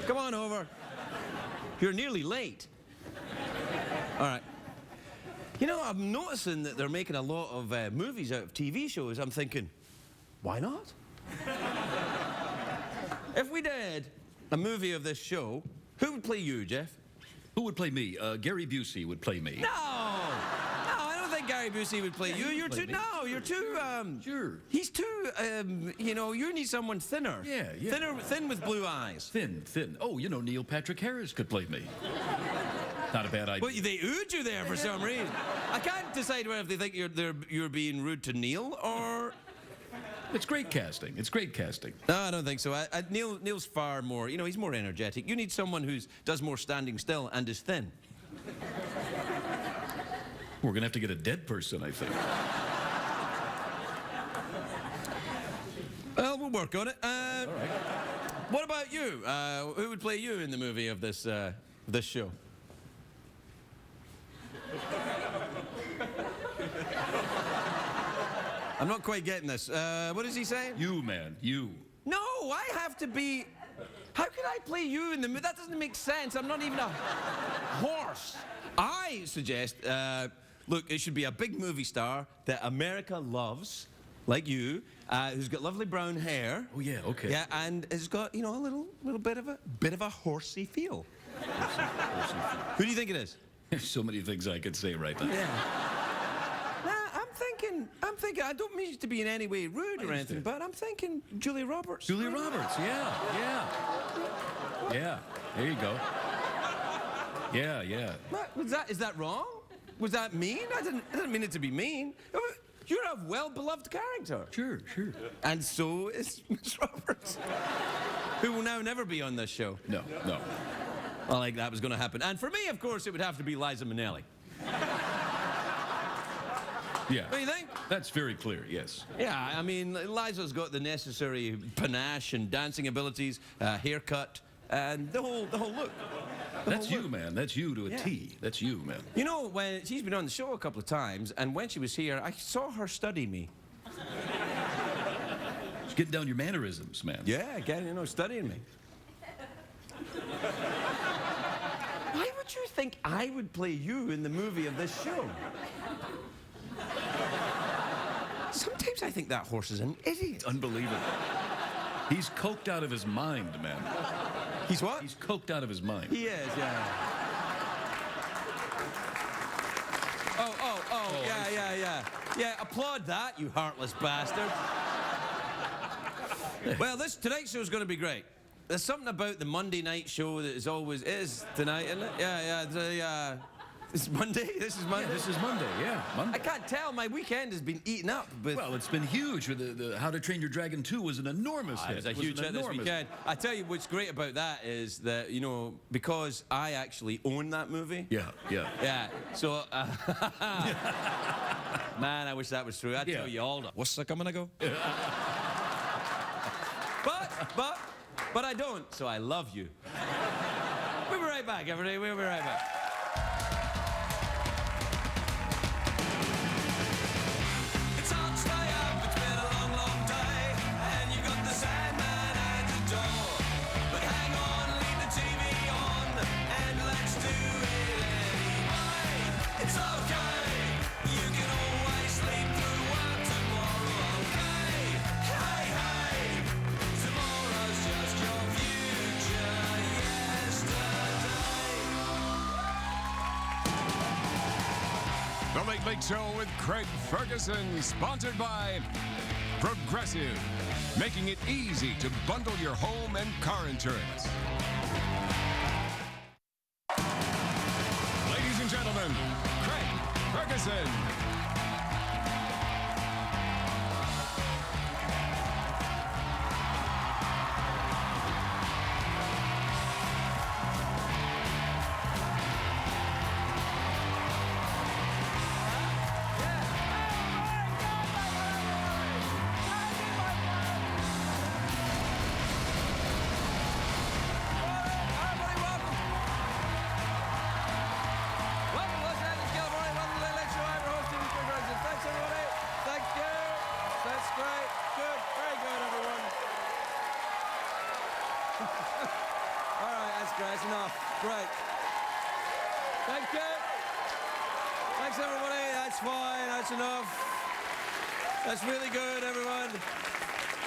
Come on over. You're nearly late. All right. You know, I'm noticing that they're making a lot of movies out of TV shows. I'm thinking, why not? If we did a movie of this show, who would play you, Jeff? Who would play me? Gary Busey would play me. No! No, I don't think Gary Busey would play you. You're too... No, you're too... Sure. He's too... you know, you need someone thinner. Yeah. Thin with blue eyes. Thin. Oh, you know, Neil Patrick Harris could play me. Not a bad idea. Well, they oohed you there for some reason. I can't decide whether they think you're being rude to Neil or... It's great casting. No, I don't think so. Neil's far more, you know, he's more energetic. You need someone who does more standing still and is thin. We're going to have to get a dead person, I think. Well, we'll work on it. All right. What about you? Who would play you in the movie of this show? I'm not quite getting this. What is he saying? You, man, you. No, I have to be... How can I play you in the movie? That doesn't make sense. I'm not even a horse. I suggest, look, it should be a big movie star that America loves, like you, who's got lovely brown hair. Oh, yeah, okay. Yeah, and has got, you know, a little bit of a horsey feel. Horsey. Who do you think it is? There's so many things I could say right now. Yeah. I'm thinking, I don't mean to be in any way rude or anything, but I'm thinking Julia Roberts. Julia Roberts, yeah. Yeah, there you go. Yeah. What, is that wrong? Was that mean? I didn't mean it to be mean. You're a well-beloved character. Sure. And so is Miss Roberts, who will now never be on this show. No. Well, like that was going to happen. And for me, of course, it would have to be Liza Minnelli. Yeah. What do you think? That's very clear, yes. Yeah, I mean, Liza's got the necessary panache and dancing abilities, haircut, and the whole look. That's you, man. That's you to a T. That's you, man. You know, when she's been on the show a couple of times, and when she was here, I saw her study me. Just getting down your mannerisms, man. Yeah, studying me. Why would you think I would play you in the movie of this show? Sometimes I think that horse is an idiot. Unbelievable. He's coked out of his mind, man. He's what? He's coked out of his mind. He is, yeah. Yeah. Yeah, applaud that, you heartless bastard. Well, tonight's show's going to be great. There's something about the Monday night show that is tonight, isn't it? Yeah. It's Monday? This is Monday? Yeah, this is Monday, Monday. I can't tell. My weekend has been eaten up. Well, it's been huge. The How to Train Your Dragon 2 was an enormous hit. It was a huge hit this weekend. I tell you what's great about that is that, you know, because I actually own that movie. Yeah. Yeah, so... man, I wish that was true. I'd tell you all that. What's that coming to go? But I don't, so I love you. We'll be right back, everybody. We'll be right back. The Late Late Show with Craig Ferguson, sponsored by Progressive, making it easy to bundle your home and car insurance. Ladies and gentlemen, Craig Ferguson. stress. Enough. Right. Thank you. Thanks, everybody. That's fine. That's enough. That's really good, everyone.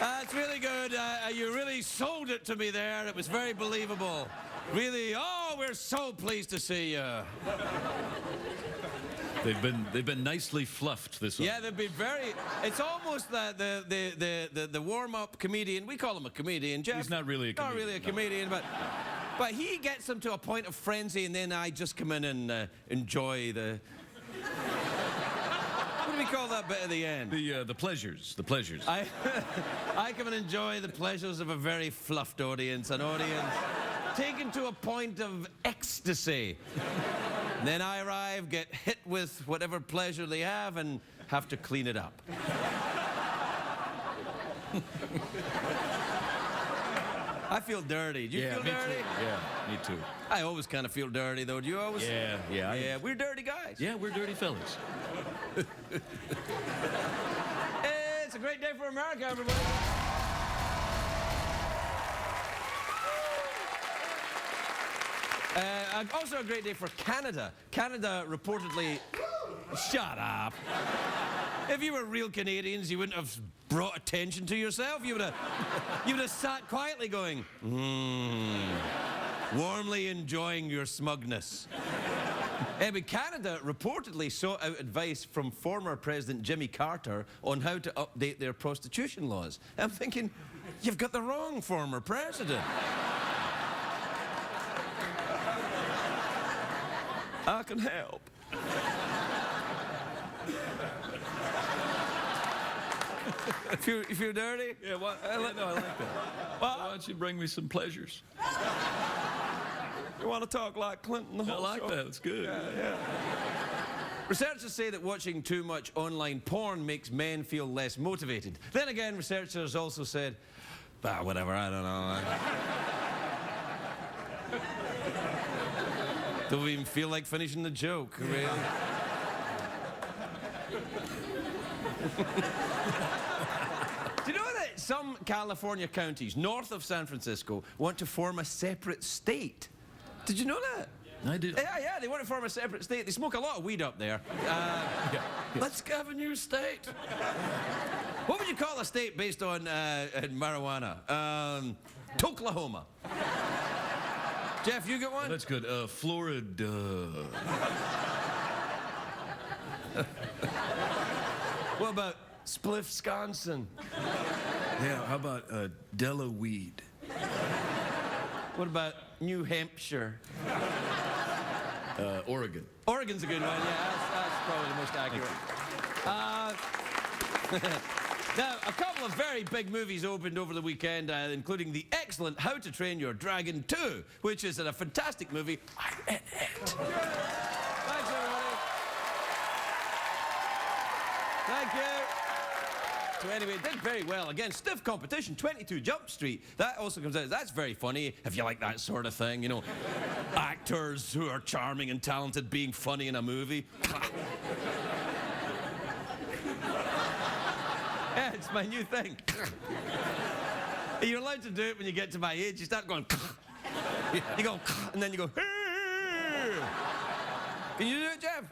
That's really good. You really sold it to me there. It was very believable. Really. Oh, we're so pleased to see you. They've been nicely fluffed this one. Yeah, they've been very. It's almost the warm-up comedian. We call him a comedian. Jeff, He's not really a comedian. Not really a comedian, but he gets them to a point of frenzy, and then I just come in and enjoy the. What do we call that bit at the end? The pleasures. The pleasures. I come and enjoy the pleasures of a very fluffed audience, an audience taken to a point of ecstasy. And then I arrive, get hit with whatever pleasure they have, and have to clean it up. I feel dirty. Do you feel me dirty? too. Yeah, me too. I always kind of feel dirty, though. Do you always? Yeah. Yeah, we're dirty guys. Yeah, we're dirty fellas. It's a great day for America, everybody. Also a great day for Canada. Canada reportedly... Shut up. If you were real Canadians, you wouldn't have brought attention to yourself. You would have sat quietly going, warmly enjoying your smugness. But Canada reportedly sought out advice from former President Jimmy Carter on how to update their prostitution laws. I'm thinking, you've got the wrong former president. I can help. You feel dirty? Yeah, no, I like that. Why don't you bring me some pleasures? You want to talk like Clinton the whole I like show? that. It's good. Yeah. Researchers say that watching too much online porn makes men feel less motivated. Then again, researchers also said, whatever, I don't know. Don't even feel like finishing the joke, really. Do you know that some California counties north of San Francisco want to form a separate state? Did you know that? I do. Yeah, they want to form a separate state. They smoke a lot of weed up there. Let's have a new state. What would you call a state based on marijuana? Toklahoma. Jeff, you got one? That's good. Florida. What about Spliff-Sconsin? Yeah, how about Delaweed? What about New Hampshire? Oregon. Oregon's a good one, yeah. That's probably the most accurate. Now, a couple of very big movies opened over the weekend, including the excellent How to Train Your Dragon 2, which is a fantastic movie. I'm in it. Thanks, everybody. Thank you. So anyway, it did very well. Again, stiff competition, 22 Jump Street. That also comes out. That's very funny, if you like that sort of thing, you know. Actors who are charming and talented being funny in a movie. Yeah, it's my new thing. You're allowed to do it when you get to my age. You start going... You go... And then you go... Can you do it, Jeff?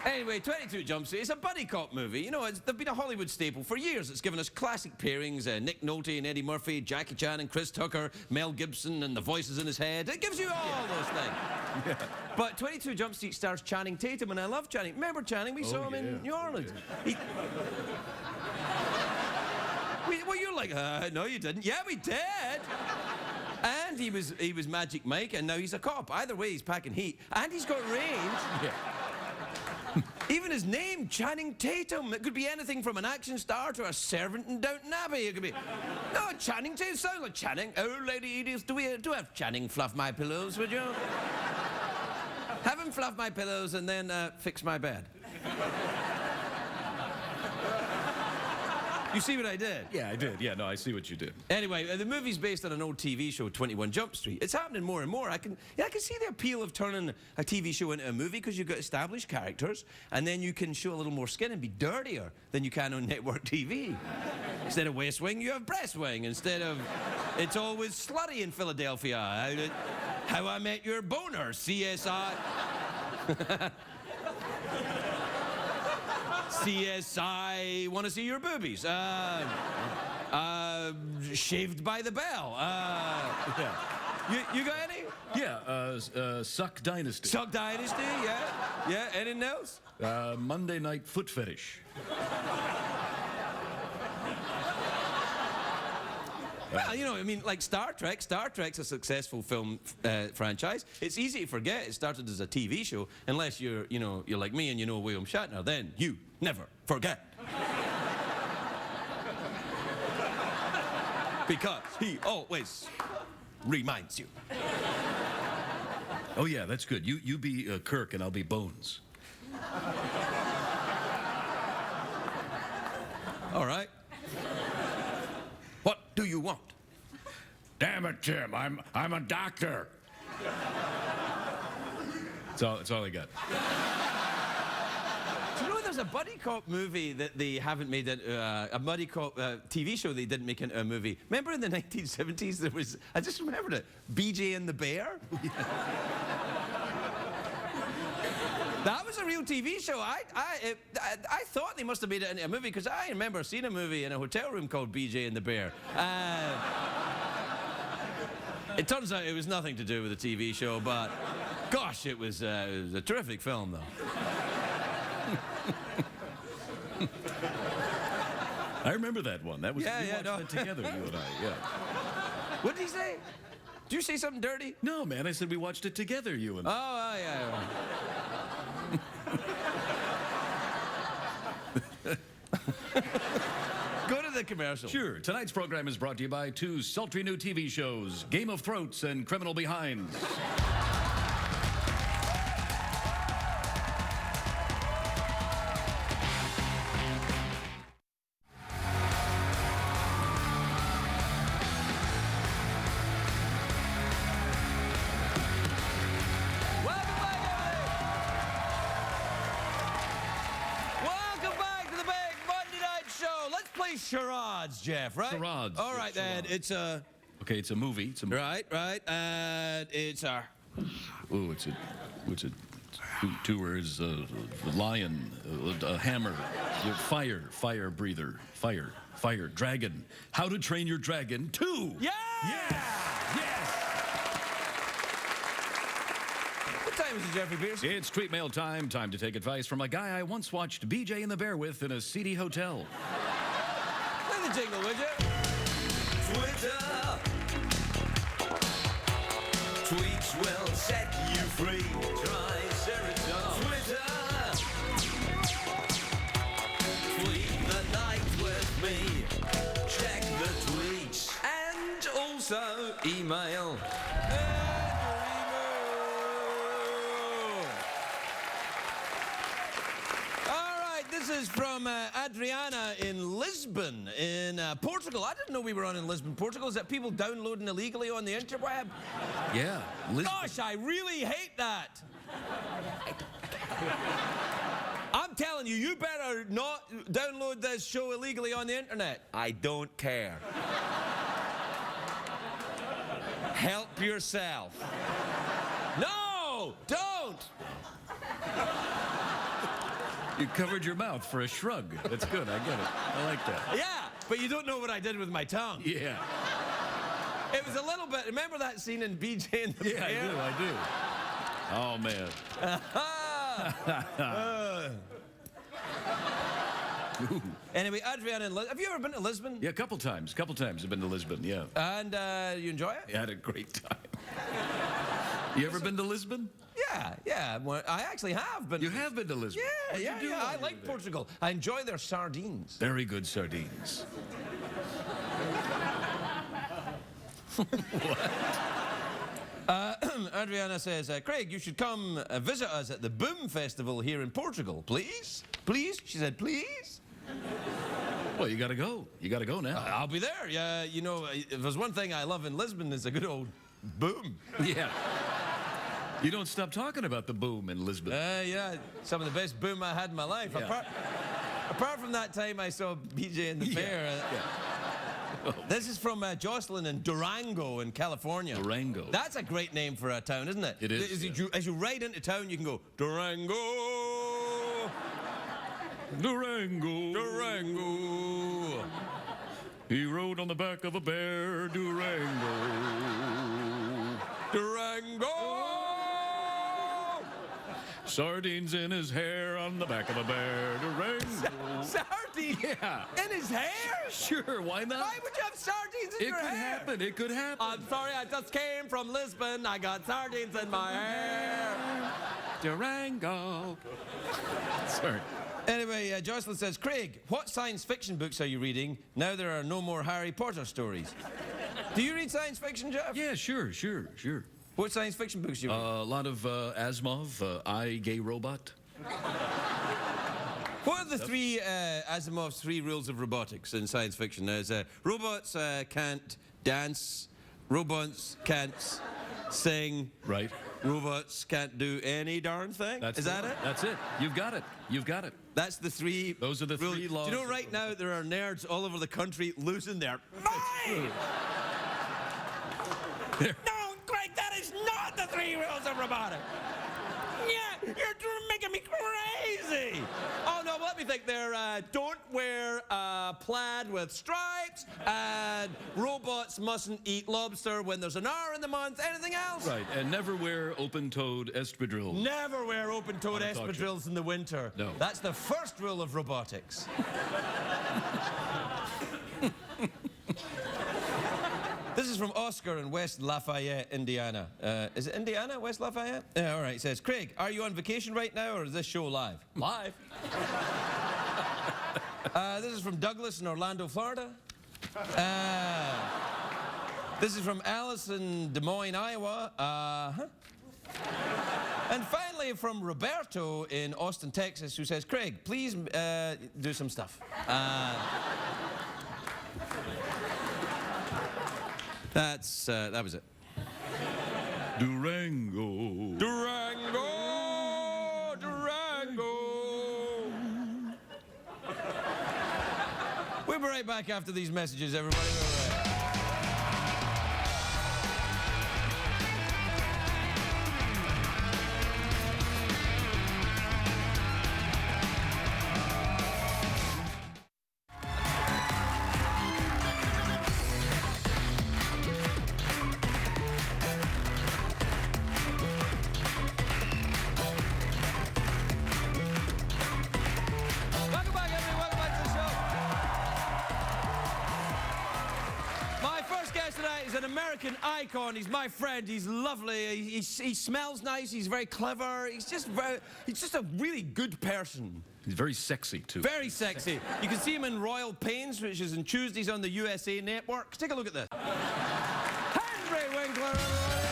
Anyway, 22 Jump Street. It's a buddy cop movie. You know, they've been a Hollywood staple for years. It's given us classic pairings, Nick Nolte and Eddie Murphy, Jackie Chan and Chris Tucker, Mel Gibson and the voices in his head. It gives you all those things. Yeah. But 22 Jump Street stars Channing Tatum, and I love Channing. Remember Channing? We saw him in New Orleans. Yeah. Well, you're like, no, you didn't. Yeah, we did. And he was Magic Mike, and now he's a cop. Either way, he's packing heat. And he's got range. Yeah. Even his name, Channing Tatum. It could be anything from an action star to a servant in Downton Abbey. It could be... No, Channing Tatum sounds like Channing. Oh, Lady Edith, do have Channing fluff my pillows, would you? Have him fluff my pillows and then fix my bed. You see what I did? Yeah, I did. Yeah, no, I see what you did. Anyway, the movie's based on an old TV show, 21 Jump Street. It's happening more and more. I can see the appeal of turning a TV show into a movie because you've got established characters, and then you can show a little more skin and be dirtier than you can on network TV. Instead of West Wing, you have Breast Wing. Instead of It's Always Slutty in Philadelphia. How I Met Your Boner, CSI. CSI, want to see your boobies. Shaved by the Bell. Yeah. You got any? Yeah, Suck Dynasty. Suck Dynasty, yeah. Yeah, anything else? Monday Night Foot Fetish. Well, you know, I mean, like Star Trek. Star Trek's a successful film franchise. It's easy to forget it started as a TV show, unless you're like me and you know William Shatner. Then you never forget. Because he always reminds you. Oh, yeah, that's good. You be Kirk and I'll be Bones. All right. What do you want? Damn it, Jim, I'm a doctor. That's all I got. Do you know there's a buddy cop movie that they haven't made into a buddy cop TV show they didn't make into a movie? Remember in the 1970s there was, I just remembered it, BJ and the Bear? That was a real TV show. I thought they must have made it into a movie because I remember seeing a movie in a hotel room called BJ and the Bear. It turns out it was nothing to do with the TV show, but gosh, it was a terrific film, though. I remember that one. That was we watched no. it together, you and I. Yeah. What did he say? Did you say something dirty? No, man, I said we watched it together, you and I. Oh, yeah. Go to the commercial. Sure. Tonight's program is brought to you by two sultry new TV shows, Game of Throats and Criminal Behinds. Charades, Jeff, right? Charades. All right, then. It's a... Okay, it's a movie. It's a movie. Right. And it's a... Oh, it's a two words, lion, a hammer, fire breather, fire, dragon. How to Train Your Dragon 2. Yeah! Yes! What time is it, Jeffrey Pierce? It's tweet mail time. Time to take advice from a guy I once watched BJ and the Bear with in a seedy hotel. Play the jingle, would you? Twitter. Tweets will set you free. Triceratops. Twitter. Tweet the night with me. Check the tweets. And also email. This is from Adriana in Lisbon, in Portugal. I didn't know we were on in Lisbon, Portugal. Is that people downloading illegally on the interweb? Yeah. Lisbon. Gosh, I really hate that. I'm telling you, you better not download this show illegally on the internet. I don't care. Help yourself. No, don't. You covered your mouth for a shrug. That's good. I get it. I like that. Yeah, but you don't know what I did with my tongue. Yeah. It was a little bit. Remember that scene in BJ and the Yeah, Bear? I do. Oh, man. Anyway, Adriana in Lisbon. Have you ever been to Lisbon? Yeah, a couple times. I've been to Lisbon, yeah. And you enjoy it? I had a great time. You ever been to Lisbon? Yeah. Well, I actually have been. You have been to Lisbon? Yeah. I like Portugal. I enjoy their sardines. Very good sardines. Adriana says, Craig, you should come visit us at the Boom Festival here in Portugal, please? Please? She said, please? Well, you gotta go. You gotta go now. I'll be there. Yeah, you know, if there's one thing I love in Lisbon, it's a good old boom. Yeah. You don't stop talking about the boom in Lisbon. Yeah, some of the best boom I had in my life. Yeah. Apart from that time I saw BJ in the fair. This is from Jocelyn in Durango in California. Durango. That's a great name for a town, isn't it? It is. As you ride into town, you can go, Durango. Durango. Durango. He rode on the back of a bear, Durango. Durango. Sardines in his hair on the back of a bear, Durango. Sardines? Yeah. In his hair? Sure, why not? Why would you have sardines in your hair? It could happen, it could happen. I'm sorry, I just came from Lisbon. I got sardines in my hair. Durango. Sorry. Anyway, Jocelyn says, Craig, what science fiction books are you reading? Now there are no more Harry Potter stories. Do you read science fiction, Jeff? Yeah, sure. What science fiction books do you read? A lot of Asimov, I, Gay Robot. What are the three Asimov's 3 rules of robotics in science fiction? There's robots can't dance, robots can't sing, Right. robots can't do any darn thing. Is that it? That's it. You've got it. You've got it. That's the 3. Those are the rules. 3 laws. Do you know right now there are nerds all over the country losing their mind? No, Craig, that is not the 3 rules of robotics. Yeah, you're making me crazy. Oh, no, let me think. They're don't wear plaid with stripes, and robots mustn't eat lobster when there's an hour in the month. Anything else? Right, and never wear open-toed espadrilles. Never wear open-toed On a talk show. espadrilles in the winter. No. That's the first rule of robotics. This is from Oscar in West Lafayette, Indiana. Is it Indiana, West Lafayette? Yeah, all right. It says, Craig, are you on vacation right now, or is this show live? Live. This is from Douglas in Orlando, Florida. This is from Alice in Des Moines, Iowa. And finally, from Roberto in Austin, Texas, who says, Craig, please do some stuff. That was it. Durango. Durango, Durango. We'll be right back after these messages, everybody. Welcome back, everybody. Welcome back to the show. My first guest tonight is an American icon. He's my friend. He's lovely. He smells nice. He's very clever. He's just a really good person. He's very sexy, too. Very sexy. You can see him in Royal Pains, which is on Tuesdays on the USA Network. Take a look at this. Henry Winkler, everybody.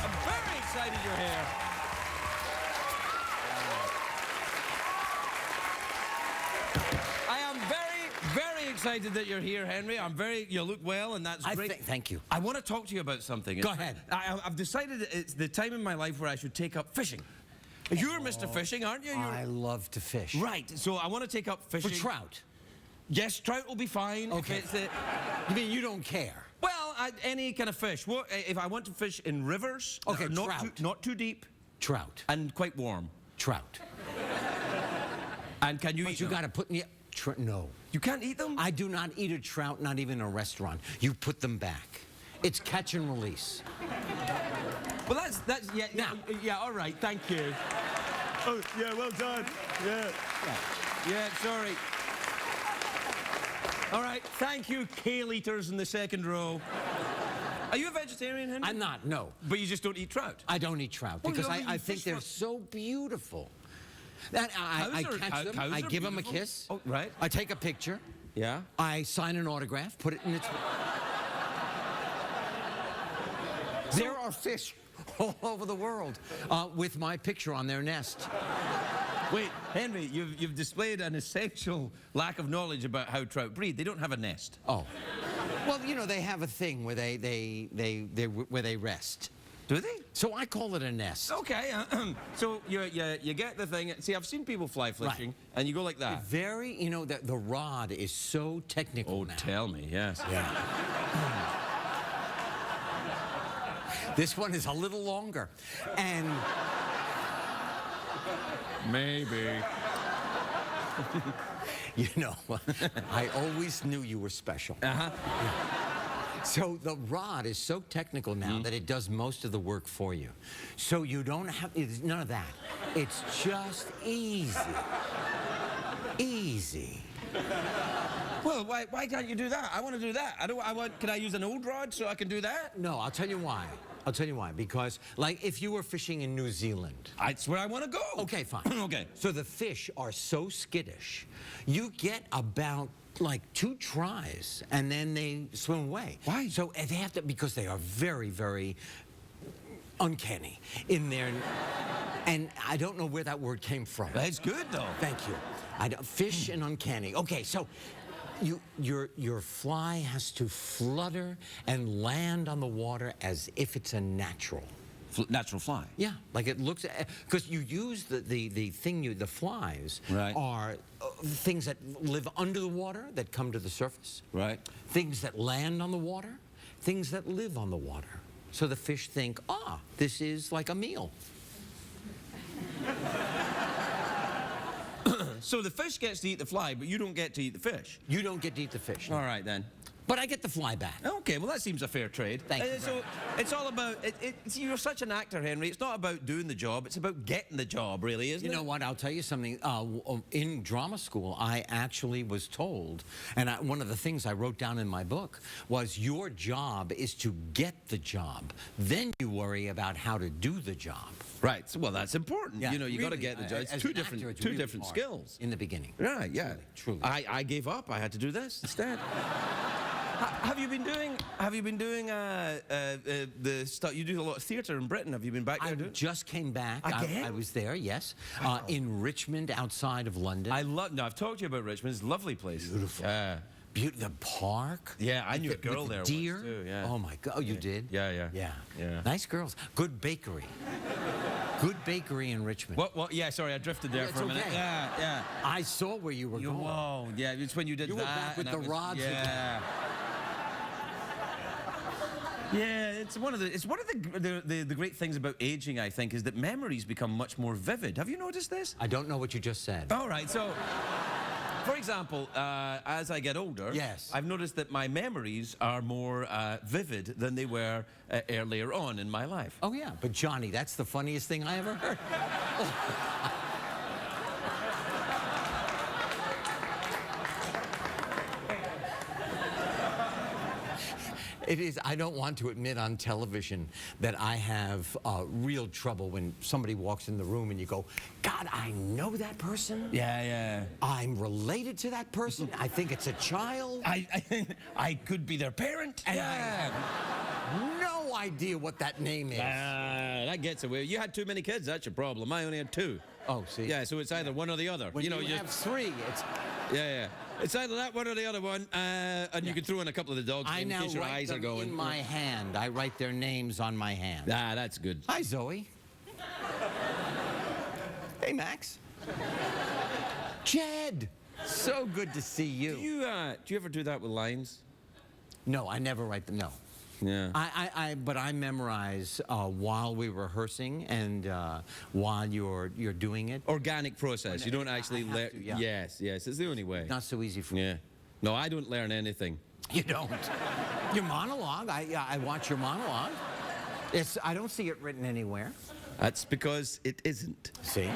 I'm very excited you're here. I am very, very excited that you're here, Henry. You look well, and that's great. Thank you. I want to talk to you about something. Go ahead. I've decided that it's the time in my life where I should take up fishing. You're Mr. Fishing, aren't you? I love to fish. Right, so I want to take up fishing. For trout. Yes, trout will be fine. Okay. If it's You mean you don't care? well, any kind of fish. What, if I want to fish in rivers, Okay, not trout. not too deep, Trout. and quite warm. Trout. And can you But eat you them? got to put in the... No. You can't eat them? I do not eat a trout, not even in a restaurant. You put them back. It's catch and release. Well, that's yeah. Now. Yeah. All right. Thank you. Oh, yeah. Well done. Yeah. Yeah. Sorry. All right. Thank you, kale eaters in the second row. Are you a vegetarian, Henry? I'm not, no. But you just don't eat trout? I don't eat trout Well, because you don't I eat think fish they're for- so beautiful. And I Cows are- catch them, cows I are give them a beautiful. kiss. Oh, right. I take a picture. Yeah? I sign an autograph, put it in its... There are fish all over the world with my picture on their nest. Wait, Henry, you've displayed an essential lack of knowledge about how trout breed. They don't have a nest. Oh. Well, you know, they have a thing where where they rest. Do they? So I call it a nest. Okay, so you get the thing. See, I've seen people fly fishing, Right. and you go like that. Very, you know, the rod is so technical Oh, now. tell me, yes. Yeah. This one is a little longer. And Maybe. you know, I always knew you were special. Uh-huh. So the rod is so technical now that it does most of the work for you. So you don't have, it's none of that. It's just easy. Easy. Well, why can't you do that? I want to do that. Can I use an old rod so I can do that? No, I'll tell you why. I'll tell you why. Because, like, if you were fishing in New Zealand. That's where I want to go. Okay, fine. Okay. So the fish are so skittish. You get about, like, 2 tries, and then they swim away. Why? So they have to, because they are very, very uncanny in their, and I don't know where that word came from. That's good, though. Thank you. Fish and uncanny. Okay, so your fly has to flutter and land on the water as if it's a natural. Natural fly. Yeah, like it looks, because you use the flies Right. are things that live under the water that come to the surface. Right. Things that land on the water, things that live on the water. So the fish think, this is like a meal. So the fish gets to eat the fly, but you don't get to eat the fish. You don't get to eat the fish. All right, then. But I get the fly back. Okay, well, that seems a fair trade. Thank you So it's all about, you're such an actor, Henry. It's not about doing the job. It's about getting the job, really, isn't it? You know what? I'll tell you something. In drama school, I actually was told, and one of the things I wrote down in my book was your job is to get the job. Then you worry about how to do the job. Right. So, well, that's important. Yeah, you know, you got to really, get the job. It's as two an different, actor, it's two really different hard skills. in the beginning. Right. Yeah. Truly. I gave up. I had to do this instead. Have you been doing the stuff? You do a lot of theatre in Britain. Have you been back there I doing? just came back. Again? I was there, yes, in Richmond, outside of London. No, I've talked to you about Richmond. It's a lovely place. Beautiful. Yeah. The park. Yeah, I knew a With the- girl with the there deer. once too, yeah. Oh my God! Oh, you did? Yeah. Yeah. Nice girls. Good bakery. Good bakery in Richmond. What? Yeah, sorry, I drifted there It's for a minute. okay. Yeah. I saw where you were going. Whoa, yeah, it's when you did You that. were back with and the I was- rods again. Yeah. Yeah, it's one of the great things about aging, I think, is that memories become much more vivid. Have you noticed this? I don't know what you just said. All right, so, for example, as I get older, Yes. I've noticed that my memories are more vivid than they were earlier on in my life. Oh yeah, but Johnny, that's the funniest thing I ever heard. It is, I don't want to admit on television that I have real trouble when somebody walks in the room and you go, God, I know that person. Yeah. I'm related to that person. I think it's a child. I could be their parent. And I have no idea what that name is. That gets away. You had too many kids. That's your problem. I only had 2. Oh, see? Yeah, so it's either one or the other. When you have 3, it's... Yeah. It's either that one or the other one, and you can throw in a couple of the dogs I in now case your write eyes are them going. in my hand. I write their names on my hand. That's good. Hi, Zoe. Hey, Max. Jed. So good to see you. Do you ever do that with lines? No, I never write them. No. Yeah. But I memorize while we're rehearsing and while you're doing it. Organic process. You don't actually I have learn. to, yeah. Yes. It's the only way. Not so easy for me. Yeah. No, I don't learn anything. You don't. Your monologue. I watch your monologue. I don't see it written anywhere. That's because it isn't. See?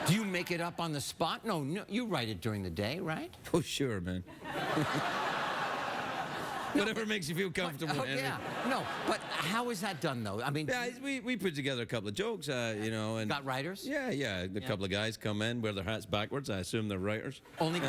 Do you make it up on the spot? No, you write it during the day, right? Oh, sure, man. Whatever makes you feel comfortable, But, Henry. yeah, no, but how is that done, though? I mean, Yeah, we put together a couple of jokes, you know, and got writers? yeah, a couple of guys come in, wear their hats backwards. I assume they're writers. Only.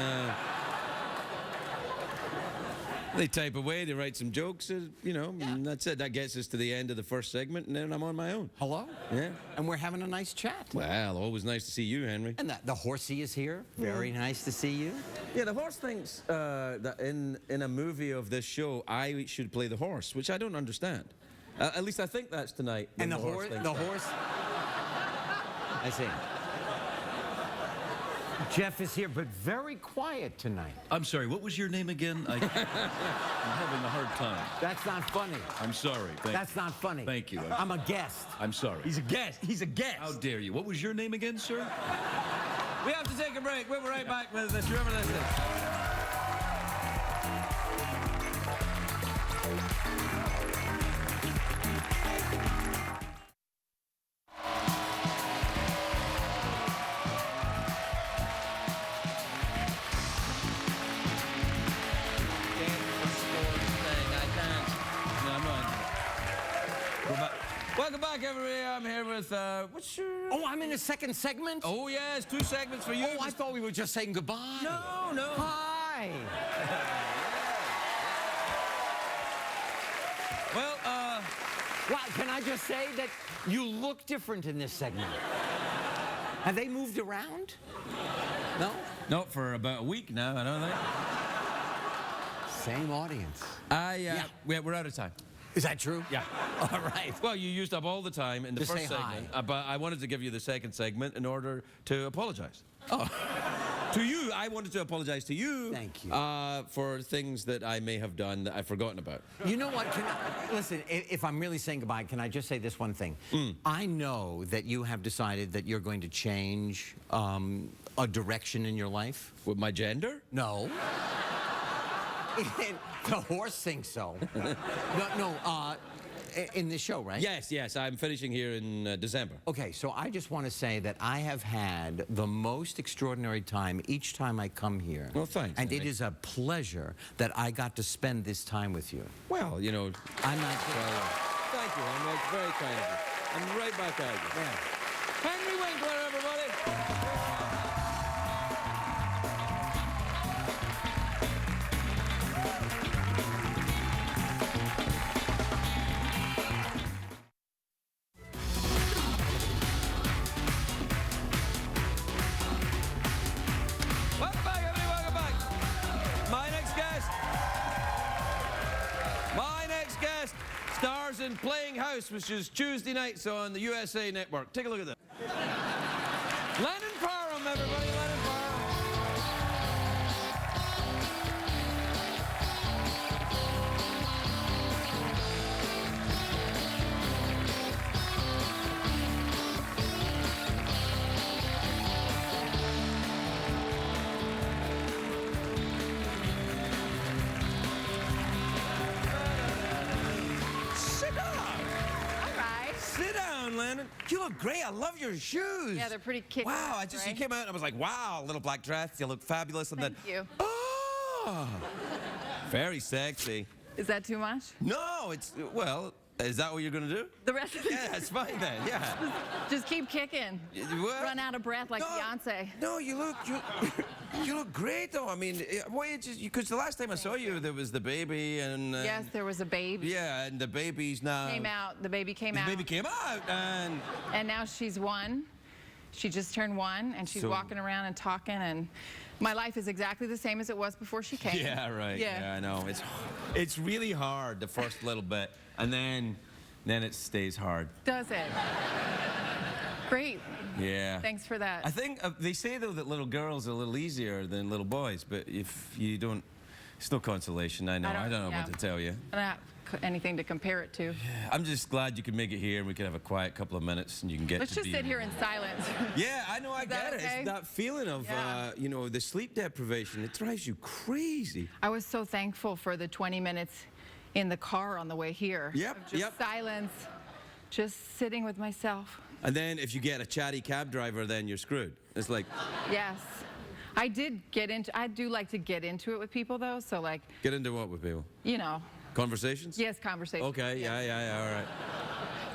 They type away, they write some jokes, you know, and that's it. That gets us to the end of the first segment, and then I'm on my own. Hello? Yeah. And we're having a nice chat. Well, always nice to see you, Henry. And the horsey is here. Very nice to see you. Yeah, the horse thinks that in a movie of this show, I should play the horse, which I don't understand. At least I think that's tonight. And the horse. horse. I see. Jeff is here, but very quiet tonight. I'm sorry, what was your name again? I'm having a hard time. That's not funny. I'm sorry. That's not funny. Thank you. I'm a guest. I'm sorry. He's a guest. He's a guest. How dare you? What was your name again, sir? We have to take a break. We'll be right back with this. Whoever this is. Welcome back, everybody. I'm here with, what's your... Oh, I'm in a second segment? Oh, yes, 2 segments for you. Oh, I thought we were just saying goodbye. No. Hi. Well, Wow, can I just say that you look different in this segment? Have they moved around? No? not for about a week now, I don't think. Same audience. We're out of time. Is that true? Yeah. All right. Well, you used up all the time in the To first say hi. segment, but I wanted to give you the second segment in order to apologize. Oh. To you, I wanted to apologize to you. Thank you. For things that I may have done that I've forgotten about. You know what? Listen, if I'm really saying goodbye, can I just say this one thing? I know that you have decided that you're going to change a direction in your life. With my gender? No. The horse thinks so. No, in this show, right? Yes, I'm finishing here in December. Okay, so I just want to say that I have had the most extraordinary time each time I come here. Well, thanks, And it Henry. is a pleasure that I got to spend this time with you. Well, you know... I'm not... Thank you, Henry. It's very kind of you. I'm right back at you. Yeah. Henry Winkler, everybody! Welcome back, everybody, welcome back. My next guest stars in Playing House, which is Tuesday nights on the USA Network. Take a look at this. Lennon Parham, everybody, Lennon Parham. Sit down. All right. Sit down, Lennon. You look great. I love your shoes. Yeah, they're pretty kick-ass, Wow, you right? came out and I was like, wow, little black dress. You look fabulous. And Thank you. Oh, very sexy. Is that too much? No, well, is that what you're going to do? The rest of the Yeah, it's fine then, yeah. Just keep kicking. What? Run out of breath like Beyonce. No, you look great though. I mean, because the last time I saw you, there was the baby and... Yes, there was a baby. Yeah, and the baby's now... Came out. The baby came The out. baby came out and... And now she's 1. She just turned 1, and she's So- walking around and talking, and my life is exactly the same as it was before she came. Yeah, right. Yeah. Yeah, I know. It's really hard the first little bit, and then it stays hard. Does it? Great. Yeah. Thanks for that. I think they say though that little girls are a little easier than little boys, but if you don't, it's no consolation. I know. I don't know yeah. what to tell you. I don't have anything to compare it to. I'm just glad you could make it here, and we could have a quiet couple of minutes, and you can get. Let's to just be... sit here in silence. Yeah, I know. I that get it. okay? It's that feeling of Yeah. the sleep deprivation. It drives you crazy. I was so thankful for the 20 minutes in the car on the way here. Yep, Of just silence, just sitting with myself. And then if you get a chatty cab driver, then you're screwed. It's like Yes. I do like to get into it with people though, so like, get into what with people. you know, Conversations? Yes, conversation. Okay, yeah, all right.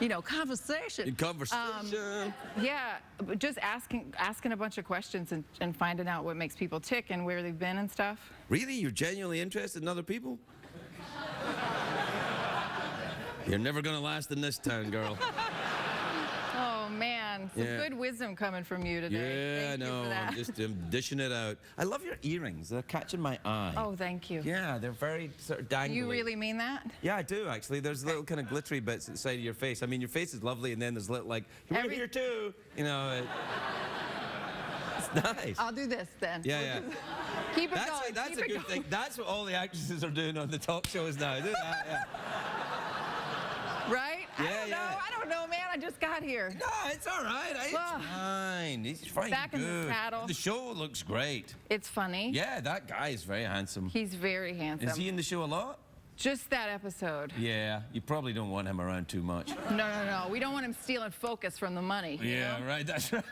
You know, conversation. Conversation. Yeah, but just asking a bunch of questions and finding out what makes people tick and where they've been and stuff. Really? You're genuinely interested in other people? You're never gonna last in this town, girl. Oh man, some good wisdom coming from you today. Yeah, I Thank you know. for that. I'm just dishing it out. I love your earrings. They're catching my eye. Oh, thank you. Yeah, they're very sort of dangly. You really mean that? Yeah, I do actually. There's little kind of glittery bits at the side of your face. I mean, your face is lovely, and then there's little like we're here too. You know, it's nice. I'll do this then. Yeah. Keep it going. That's keep a it good thing. That's what all the actresses are doing on the talk shows now. Do that. Yeah. Right? I don't know, man. I just got here. No, it's all right. It's fine. He's fine. Back in the saddle. The show looks great. It's funny. Yeah, that guy is very handsome. He's very handsome. Is he in the show a lot? Just that episode. Yeah, you probably don't want him around too much. No. We don't want him stealing focus from the money. you know? Right, that's right.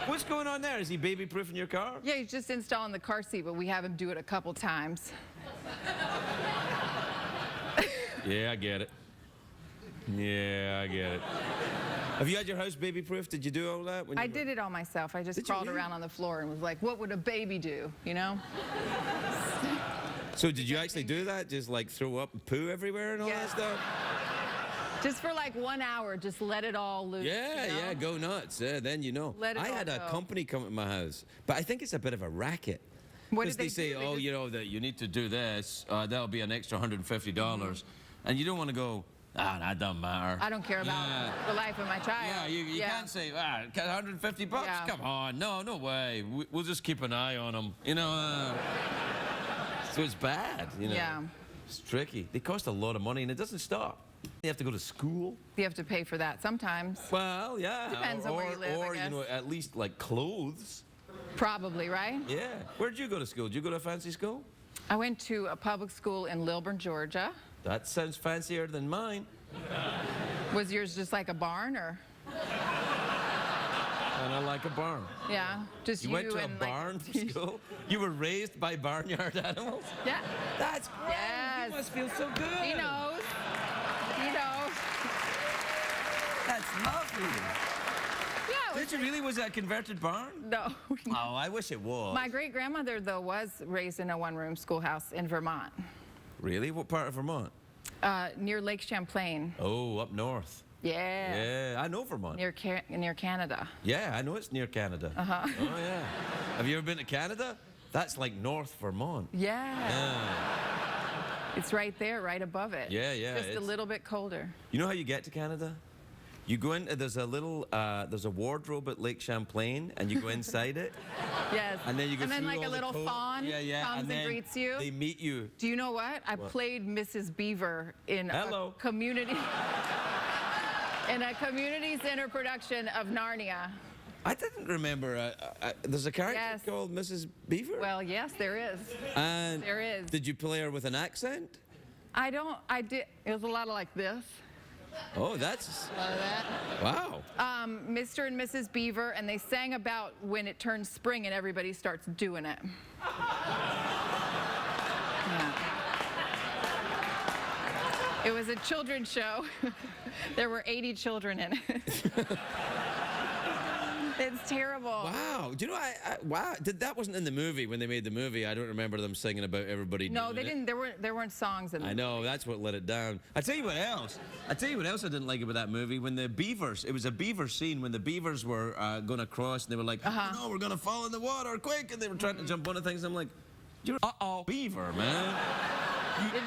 What's going on there? Is he baby-proofing your car? Yeah, he's just installing the car seat, but we have him do it a couple times. Yeah, I get it. Yeah, I get it. Have you had your house baby-proofed? Did you do all that? I did it all myself. I just crawled around on the floor and was like, what would a baby do, you know? So did you actually do that? Just like throw up and poo everywhere and all that stuff? Just for like 1 hour, just let it all loose. Yeah, you know? yeah, go nuts. Yeah, then you know. Let it I all had a go. company come to my house, but I think it's a bit of a racket. What Because did they say, do? oh, you know, that you need to do this, that'll be an extra $150. And you don't want to go, that doesn't matter. I don't care about the life of my child. Yeah, you can't say, $150? Yeah. Come on, no way. We'll just keep an eye on them, you know. So it's bad, you know. Yeah. It's tricky. They cost a lot of money, and it doesn't stop. You have to go to school. You have to pay for that sometimes. Well, yeah. Depends on where you live, I Or, guess. you know, at least like clothes. Probably, right? Yeah. Where'd you go to school? Did you go to a fancy school? I went to a public school in Lilburn, Georgia. That sounds fancier than mine. Was yours just like a barn, or? And I like a barn. Yeah, just You went to a and barn for school? You were raised by barnyard animals? Yeah. That's great. Yes. You must feel so good. He knows. He knows. That's lovely. Yeah. Did you really? Was that a converted barn? No. Oh, I wish it was. My great-grandmother, though, was raised in a one-room schoolhouse in Vermont, Really? What part of Vermont? near Lake Champlain. Oh, up north. Yeah. Yeah, I know Vermont. Near Canada. Yeah, I know it's near Canada. Uh-huh. Oh, yeah. Have you ever been to Canada? That's like North Vermont. Yeah. Yeah. It's right there, right above it. Yeah, yeah, Just a it's- little bit colder. You know how you get to Canada? You go in, there's a wardrobe at Lake Champlain, and you go inside it, Yes. and then you go And then through like all a the little coat. fawn comes and then greets you. They meet you. Do you know what? I played Mrs. Beaver in Hello. a community center production of Narnia. I didn't remember. There's a character Yes. called Mrs. Beaver. Well, yes, there is. And there is. Did you play her with an accent? I did. It was a lot of like this. Oh, that's A lot of that. wow. Mr. and Mrs. Beaver, and they sang about when it turns spring and everybody starts doing it. Yeah. It was a children's show. There were 80 children in it. It's terrible. Wow. Do you know? Wow. That wasn't in the movie when they made the movie. I don't remember them singing about everybody. No, doing they it. didn't. There weren't songs in it. I know, that's what let it down. I tell you what else I didn't like about that movie. When the beavers, it was a beaver scene when the beavers were going across and they were like, oh no, we're going to fall in the water, quick. And they were trying to jump onto things. I'm like, you're beaver, man.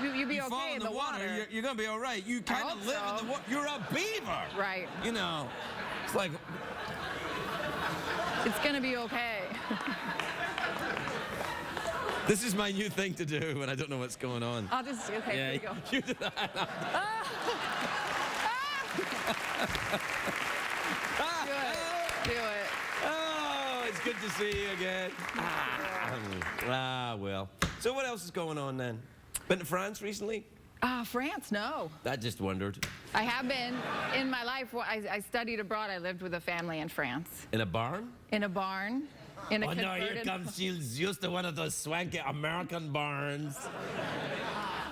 You'd be You fall okay in the water. You're going to be all right. You kind hope of live so. in the water. You're a beaver. Right. You know, it's like, It's gonna be okay. this is my new thing to do when I don't know what's going on. I'll just okay. Here you go. You do that. Do it. Oh, it's good to see you again. Well. So what else is going on then? Been to France recently? France? No. I just wondered. I have been in my life. I studied abroad. I lived with a family in France. In a barn? In a barn. In a converted. She's used to one of those swanky American barns.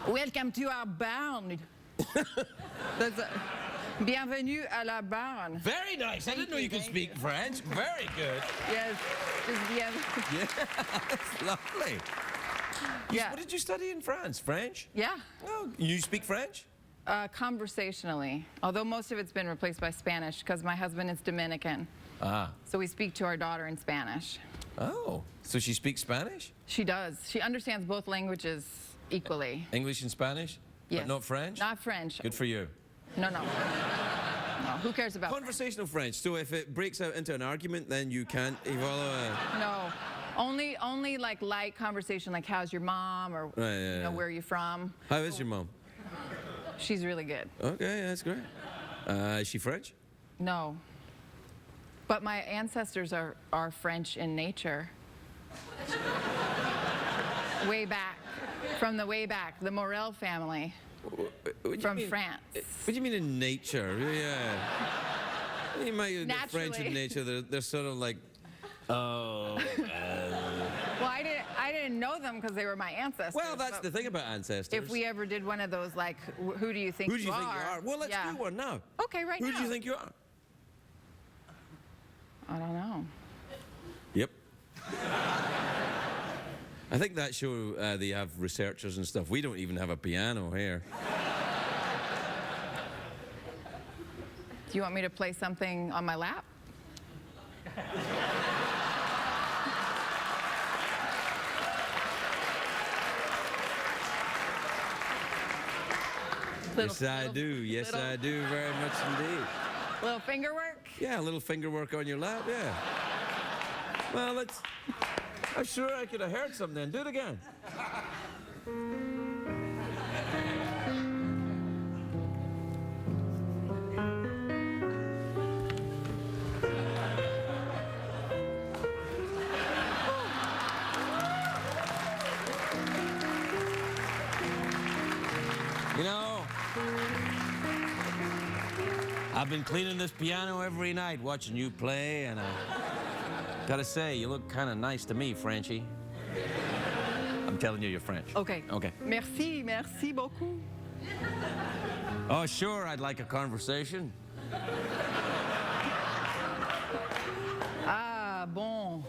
Welcome to our barn. Bienvenue à la barn. Very nice. I didn't know you could speak French. Very good. Yes. Just bienvenue. Yeah, that's lovely. Yeah. What did you study in France? French? Yeah. Oh, you speak French? Conversationally, although most of it's been replaced by Spanish because my husband is Dominican. Ah. So we speak to our daughter in Spanish. Oh, so she speaks Spanish? She does. She understands both languages equally. English and Spanish? Yes. But not French? Not French. Good for you. No, no. No, who cares about Conversational French. So if it breaks out into an argument, then you can't follow a... No. Only like light conversation, like how's your mom or you know, where are you from? How is your mom? She's really good. Okay, that's great. Is she French? No. But my ancestors are French in nature. Way back. From the way back, the Morel family from France. What do you mean in nature? Yeah. What do you mean the French in nature? They're sort of like... Oh. Well, I didn't know them because they were my ancestors. Well, that's the thing about ancestors. If we ever did one of those, like, who do you think you are? Who do you think you are? Well, let's do one now. Okay, right now. Who do you think you are? I don't know. Yep. I think that show, they have researchers and stuff. We don't even have a piano here. Do you want me to play something on my lap? Yes, I do. Yes, I do. Very much indeed. Little finger work? Yeah, a little finger work on your lap, yeah. Well, let's... I'm sure I could have heard something then. Do it again. You know, I've been cleaning this piano every night, watching you play, and I gotta say, you look kind of nice to me, Frenchie. I'm telling you, you're French. Okay. Okay. Merci, merci beaucoup. Oh, sure, I'd like a conversation. Ah, bon.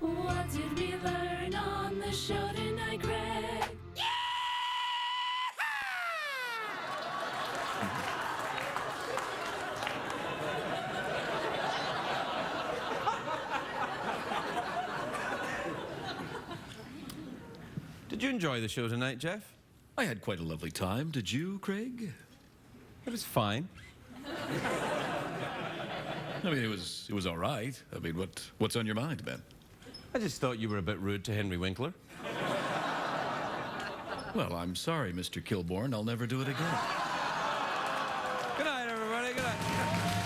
What did we learn on the show tonight, Greg? Did you enjoy the show tonight, Jeff? I had quite a lovely time. Did you, Craig? It was fine. I mean, it was all right. I mean, what's on your mind, Ben? I just thought you were a bit rude to Henry Winkler. Well, I'm sorry, Mr. Kilborn. I'll never do it again. Good night, everybody. Good night.